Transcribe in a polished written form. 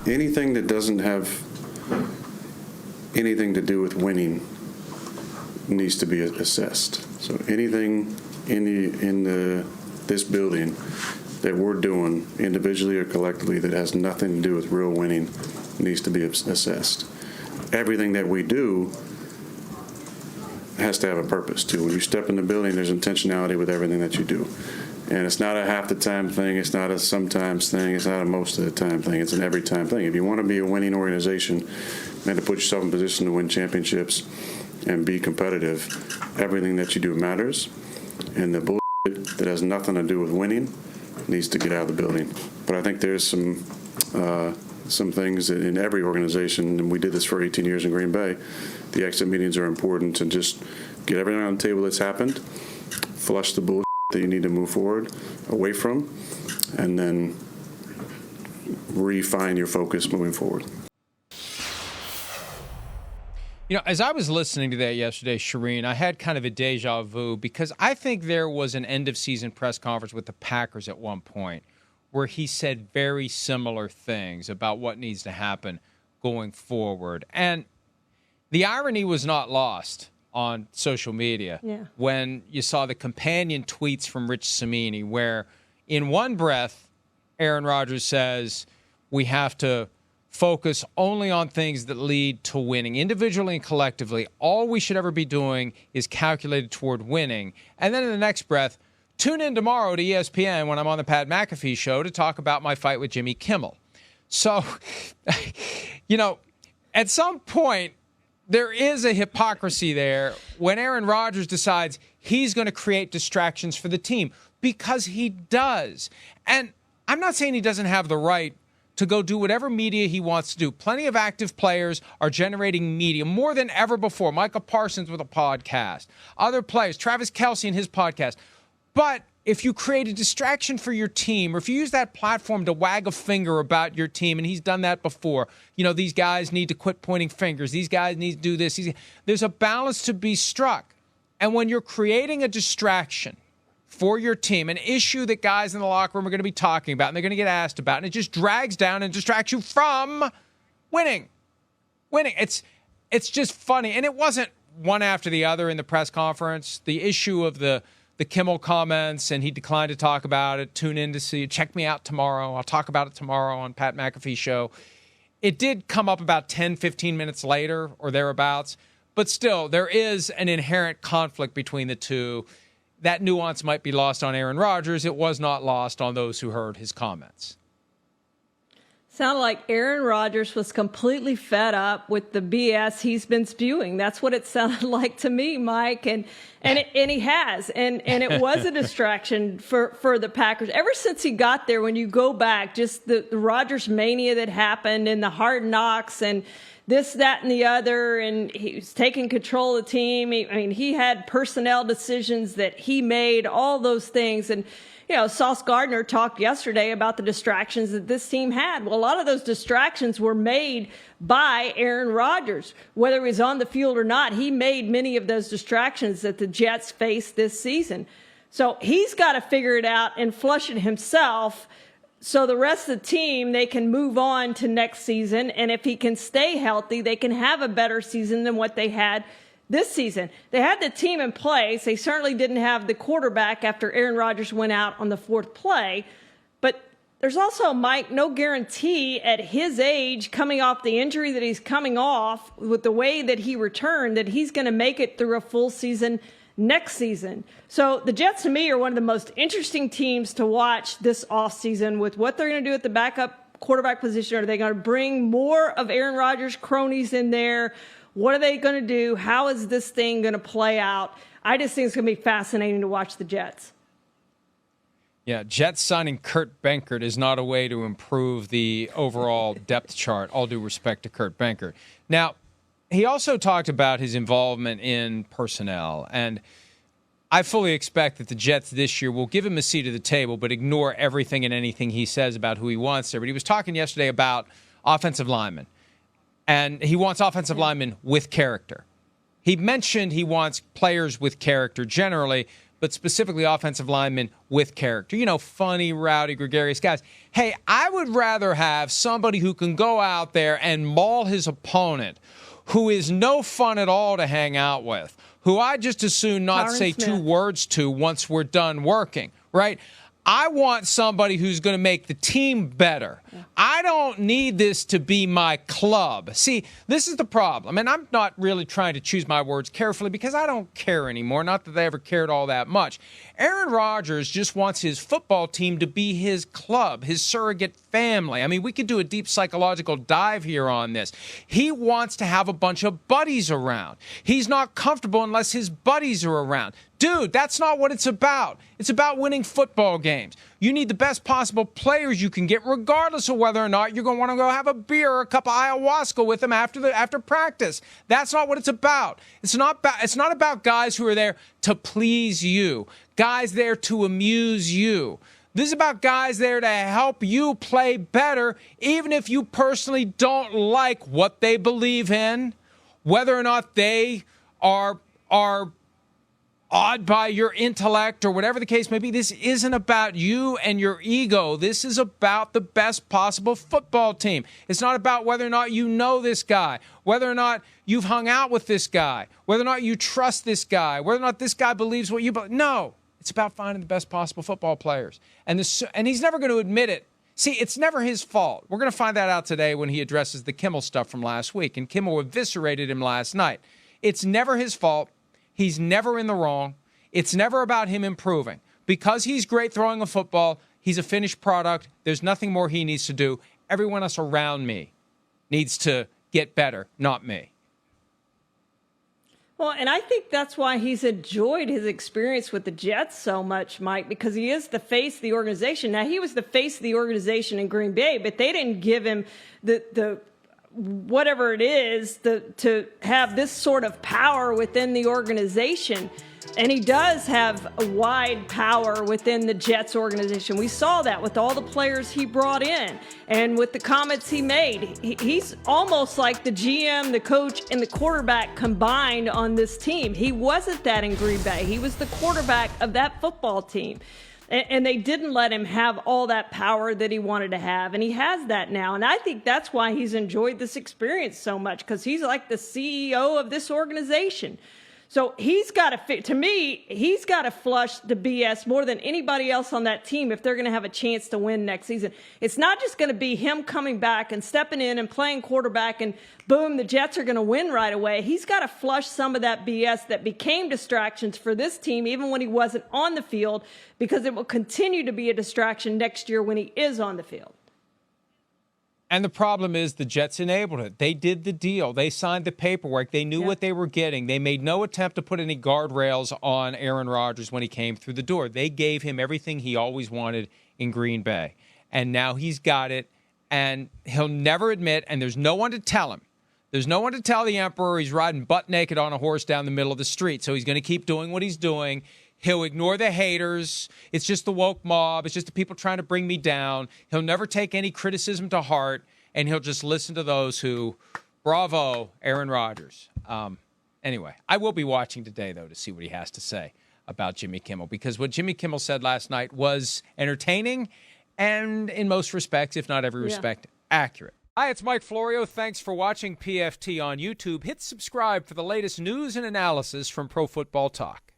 anything that doesn't have anything to do with winning needs to be assessed. So anything in this building that we're doing individually or collectively that has nothing to do with real winning needs to be assessed. Everything that we do has to have a purpose too. When you step in the building, there's intentionality with everything that you do. And it's not a half the time thing, it's not a sometimes thing, it's not a most of the time thing, it's an every time thing. If you want to be a winning organization and to put yourself in position to win championships and be competitive, everything that you do matters. And the bullshit that has nothing to do with winning needs to get out of the building. But I think there's some things that in every organization, and we did this for 18 years in Green Bay, the exit meetings are important to just get everything on the table that's happened, flush the bullshit that you need to move forward away from, and then refine your focus moving forward. You know, as I was listening to that yesterday, Charean, I had kind of a deja vu because I think there was an end-of-season press conference with the Packers at one point where he said very similar things about what needs to happen going forward. And the irony was not lost on social media when you saw the companion tweets from Rich Cimini where in one breath, Aaron Rodgers says we have to focus only on things that lead to winning, individually and collectively. All we should ever be doing is calculated toward winning. And then in the next breath, tune in tomorrow to ESPN when I'm on the Pat McAfee show to talk about my fight with Jimmy Kimmel. So, you know, at some point, there is a hypocrisy there when Aaron Rodgers decides he's going to create distractions for the team, because he does. And I'm not saying he doesn't have the right to go do whatever media he wants to do. Plenty of active players are generating media more than ever before. Micah Parsons with a podcast. Other players, Travis Kelce and his podcast. But if you create a distraction for your team, or if you use that platform to wag a finger about your team, and he's done that before, you know, these guys need to quit pointing fingers. These guys need to do this. There's a balance to be struck. And when you're creating a distraction for your team, an issue that guys in the locker room are going to be talking about and they're going to get asked about, and it just drags down and distracts you from winning. It's just funny. And it wasn't one after the other in the press conference. The issue of the Kimmel comments, and he declined to talk about it. Tune in to see it. Check me out tomorrow. I'll talk about it tomorrow on Pat McAfee show. It did come up about 10, 15 minutes later or thereabouts. But still, there is an inherent conflict between the two. That nuance might be lost on Aaron Rodgers. It was not lost on those who heard his comments. Sounded like Aaron Rodgers was completely fed up with the BS he's been spewing. That's what it sounded like to me, Mike. And he has. And it was a distraction for the Packers. Ever since he got there, when you go back, just the Rodgers mania that happened and the hard knocks and this, that, and the other, and he was taking control of the team. He had personnel decisions that he made, all those things. And, you know, Sauce Gardner talked yesterday about the distractions that this team had. Well, a lot of those distractions were made by Aaron Rodgers. Whether he was on the field or not, he made many of those distractions that the Jets faced this season. So he's got to figure it out and flush it himself, so the rest of the team, they can move on to next season. And if he can stay healthy, they can have a better season than what they had this season. They had the team in place. They certainly didn't have the quarterback after Aaron Rodgers went out on the fourth play. But there's also, Mike, no guarantee at his age, coming off the injury that he's coming off, with the way that he returned, that he's going to make it through a full season next season. So the Jets, to me, are one of the most interesting teams to watch this offseason with what they're going to do at the backup quarterback position. Are they going to bring more of Aaron Rodgers' cronies in there? What are they going to do? How is this thing going to play out? I just think it's going to be fascinating to watch the Jets. Yeah, Jets signing Kurt Benkert is not a way to improve the overall depth chart, all due respect to Kurt Benkert. Now, he also talked about his involvement in personnel, and I fully expect that the Jets this year will give him a seat at the table, but ignore everything and anything he says about who he wants there. But he was talking yesterday about offensive linemen, and he wants offensive linemen with character. He mentioned he wants players with character generally, but specifically offensive linemen with character. Funny, rowdy, gregarious guys. Hey, I would rather have somebody who can go out there and maul his opponent, who is no fun at all to hang out with, who I just as soon not Tyron say Smith. 2 words to once we're done working, right? I want somebody who's going to make the team better. I don't need this to be my club. See, this is the problem. And I'm not really trying to choose my words carefully because I don't care anymore. Not that I ever cared all that much. Aaron Rodgers just wants his football team to be his club, his surrogate family. I mean, we could do a deep psychological dive here on this. He wants to have a bunch of buddies around. He's not comfortable unless his buddies are around. Dude, that's not what it's about. It's about winning football games. You need the best possible players you can get, regardless of whether or not you're going to want to go have a beer or a cup of ayahuasca with them after practice. That's not what it's about. It's not about guys who are there to please you, guys there to amuse you. This is about guys there to help you play better, even if you personally don't like what they believe in, whether or not they are awed by your intellect or whatever the case may be. This isn't about you and your ego. This is about the best possible football team. It's not about whether or not you know this guy, whether or not you've hung out with this guy, whether or not you trust this guy, whether or not this guy believes what you believe. No, it's about finding the best possible football players. And he's never going to admit it. See, it's never his fault. We're going to find that out today when he addresses the Kimmel stuff from last week. And Kimmel eviscerated him last night. It's never his fault. He's never in the wrong. It's never about him improving. Because he's great throwing a football, he's a finished product. There's nothing more he needs to do. Everyone else around me needs to get better, not me. Well, and I think that's why he's enjoyed his experience with the Jets so much, Mike, because he is the face of the organization. Now, he was the face of the organization in Green Bay, but they didn't give him the whatever it is to have this sort of power within the organization. And he does have a wide power within the Jets organization. We saw that with all the players he brought in and with the comments he made. He's almost like the GM, the coach, and the quarterback combined on this team. He wasn't that in Green Bay. He was the quarterback of that football team. And they didn't let him have all that power that he wanted to have. And he has that now. And I think that's why he's enjoyed this experience so much, because he's like the CEO of this organization. So he's got to flush the BS more than anybody else on that team if they're going to have a chance to win next season. It's not just going to be him coming back and stepping in and playing quarterback and boom, the Jets are going to win right away. He's got to flush some of that BS that became distractions for this team even when he wasn't on the field, because it will continue to be a distraction next year when he is on the field. And the problem is the Jets enabled it. They did the deal. They signed the paperwork. They knew what they were getting. They made no attempt to put any guardrails on Aaron Rodgers when he came through the door. They gave him everything he always wanted in Green Bay. And now he's got it, and he'll never admit, and there's no one to tell him. There's no one to tell the emperor he's riding butt naked on a horse down the middle of the street. So he's going to keep doing what he's doing. He'll ignore the haters. It's just the woke mob. It's just the people trying to bring me down. He'll never take any criticism to heart, and he'll just listen to those who, bravo, Aaron Rodgers. Anyway, I will be watching today, though, to see what he has to say about Jimmy Kimmel, because what Jimmy Kimmel said last night was entertaining and, in most respects, if not every respect, accurate. Hi, it's Mike Florio. Thanks for watching PFT on YouTube. Hit subscribe for the latest news and analysis from Pro Football Talk.